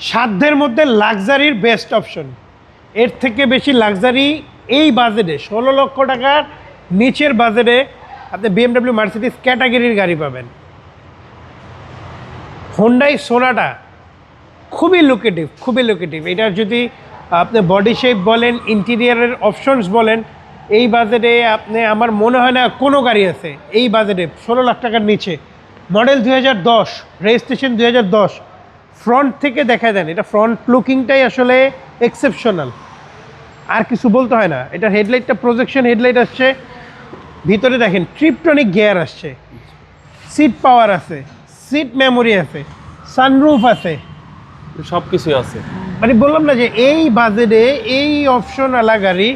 সাধ্যের মধ্যে লাক্সারির best option. এর থেকে বেশি লাক্সারি এই বাজেটে 16 লক্ষ টাকার নিচের বাজেটে আপনি BMW মার্সিডিজ ক্যাটাগরির গাড়ি পাবেন। হোন্ডাই সোনাটা খুবই লোকেটিভ। এটার যদি আপনি বডি শেপ বলেন, ইন্টেরিয়ারের অপশনস বলেন, এই বাজেটে আপনি আমার মনে হয় না কোনো গাড়ি আছে এই বাজেটে 16 লাখ টাকার নিচে। Model 2010, registration 2010। ফ্রন্ট থেকে দেখা দেন, এটা ফ্রন্ট লুকিংটাই আসলে এক্সেপশনাল, আর কিছু বলতে হয় না। এটা হেডলাইটটা প্রজেকশন হেডলাইট আসছে, ভিতরে দেখেন ট্রিপটনিক গিয়ার আসছে, সিট পাওয়ার আছে, সিট মেমোরি আছে, সানরুফ আছে, সব কিছুই আছে। মানে বললাম না যে এই বাজেটে এই অপশন আলা গাড়ি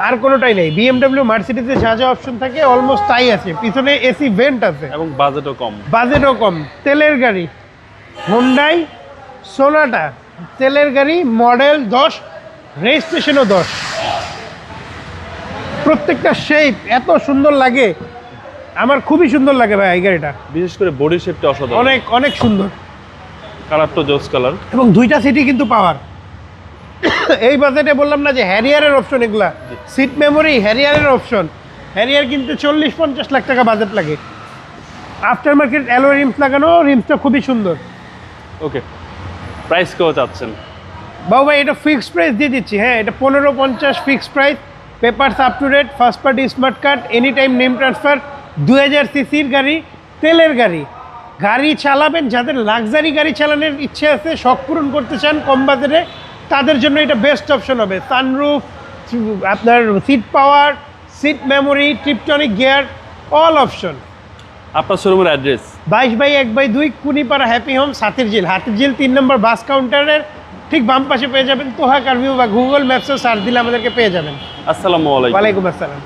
আর কোনোটাই নেই। BMW মার্সিডিজে যা যা অপশন থাকে অলমোস্ট তাই আছে। পিছনে এসি ভেন্ট আছে এবং বাজেটও কম। তেলের গাড়ি হোন্ডাই সোনাটা, তেলের গাড়ি, মডেল 10, রেজিস্ট্রেশনও 10। প্রত্যেকটা শেপ এত সুন্দর লাগে, আমার খুবই সুন্দর লাগে ভাই এই গাড়িটা। বিশেষ করে বডি শেপটা অসাধারণ, অনেক সুন্দর। কালারটা জোস কালার, এবং দুইটা সিটই কিন্তু পাওয়ার। এই বাজেটে বললাম না যে হ্যারিয়ারের অপশন, এগুলা সিট মেমোরি, হ্যারিয়ারের অপশন। হ্যারিয়ার কিন্তু 40-50 লাখ টাকা বাজেট লাগে। আফটার মার্কেট অ্যালয় রিমস লাগানো, রিমসটা খুবই সুন্দর। ওকে, প্রাইস কেউ চাচ্ছেন? বাবু ভাই এটা ফিক্সড প্রাইস দিয়ে দিচ্ছি। হ্যাঁ, এটা 1550 fixed price, papers up to date, first party smart card, any time name transfer. 2000 সিসির গাড়ি, তেলের গাড়ি। গাড়ি চালাবেন, যাদের লাক্সারি গাড়ি চালানোর ইচ্ছে আছে, শখ পূরণ করতে চান কম বাজেটে, তাদের জন্য এটা বেস্ট অপশন হবে। সানরুফ, আপনার seat power, seat memory, tiptronic gear, all option. আপনার শোরুমের address 22/1/2 Kunipara happy home, Hatirjheel 3 নম্বর বাস কাউন্টারের ঠিক বাম পাশে পেয়ে যাবেন। তোহা কারভিউ বা গুগল ম্যাপসেও সার্চ দিলে আমাদেরকে পেয়ে যাবেন। আসসালামু আলাইকুম। ওয়ালাইকুম আসসালাম।